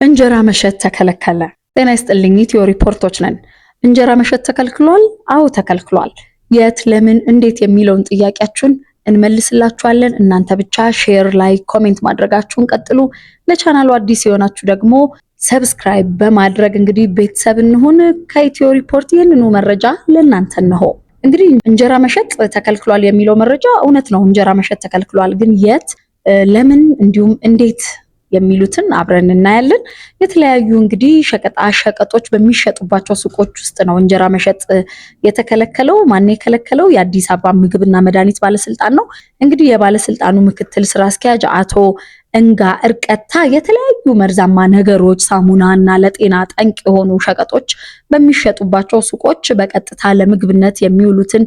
እንጀራ መሸጥ ተከለከለ። ጤና ይስጥልኝ፣ ኢትዮ ሪፖርቶች ነን። እንጀራ መሸጥ ተከልክሏል? አዎ ተከልክሏል። የት፣ ለምን፣ እንዴት የሚለውን ጥያቄያችሁን እንመልስላችኋለን። እናንተ ብቻ ሼር፣ ላይክ፣ ኮሜንት ማድረጋችሁን ቀጥሉ። ለቻናሉ አዲስ የሆናችሁ ደግሞ ሰብስክራይብ በማድረግ እንግዲህ ቤተሰብ እንሁን። ከኢትዮ ሪፖርት ይህንኑ መረጃ ለእናንተ እንሆ። እንግዲህ እንጀራ መሸጥ ተከልክሏል የሚለው መረጃ እውነት ነው። እንጀራ መሸጥ ተከልክሏል፣ ግን የት፣ ለምን እንዲሁም እንዴት የሚሉትን አብረን እናያለን። የተለያዩ እንግዲህ ሸቀጣ ሸቀጦች በሚሸጡባቸው ሱቆች ውስጥ ነው እንጀራ መሸጥ የተከለከለው። ማን የከለከለው? የአዲስ አበባ ምግብና መድኃኒት ባለስልጣን ነው። እንግዲህ የባለስልጣኑ ምክትል ስራ አስኪያጅ አቶ እንጋ እርቀታ የተለያዩ መርዛማ ነገሮች፣ ሳሙና እና ለጤና ጠንቅ የሆኑ ሸቀጦች በሚሸጡባቸው ሱቆች በቀጥታ ለምግብነት የሚውሉትን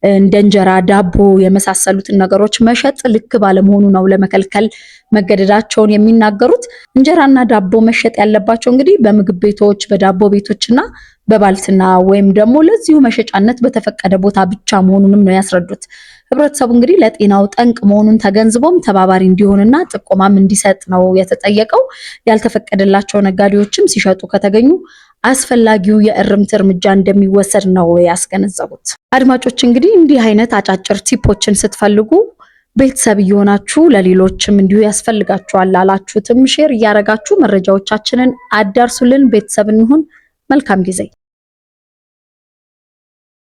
እንደ እንጀራ፣ ዳቦ የመሳሰሉትን ነገሮች መሸጥ ልክ ባለመሆኑ ነው ለመከልከል መገደዳቸውን የሚናገሩት። እንጀራና ዳቦ መሸጥ ያለባቸው እንግዲህ በምግብ ቤቶች፣ በዳቦ ቤቶችና በባልትና ወይም ደግሞ ለዚሁ መሸጫነት በተፈቀደ ቦታ ብቻ መሆኑንም ነው ያስረዱት። ህብረተሰቡ እንግዲህ ለጤናው ጠንቅ መሆኑን ተገንዝቦም ተባባሪ እንዲሆንና ጥቆማም እንዲሰጥ ነው የተጠየቀው። ያልተፈቀደላቸው ነጋዴዎችም ሲሸጡ ከተገኙ አስፈላጊው የእርምት እርምጃ እንደሚወሰድ ነው ያስገነዘቡት። አድማጮች እንግዲህ እንዲህ አይነት አጫጭር ቲፖችን ስትፈልጉ ቤተሰብ እየሆናችሁ ለሌሎችም እንዲሁ ያስፈልጋችኋል ላላችሁትም ሼር እያረጋችሁ መረጃዎቻችንን አዳርሱልን። ቤተሰብ እንሁን። መልካም ጊዜ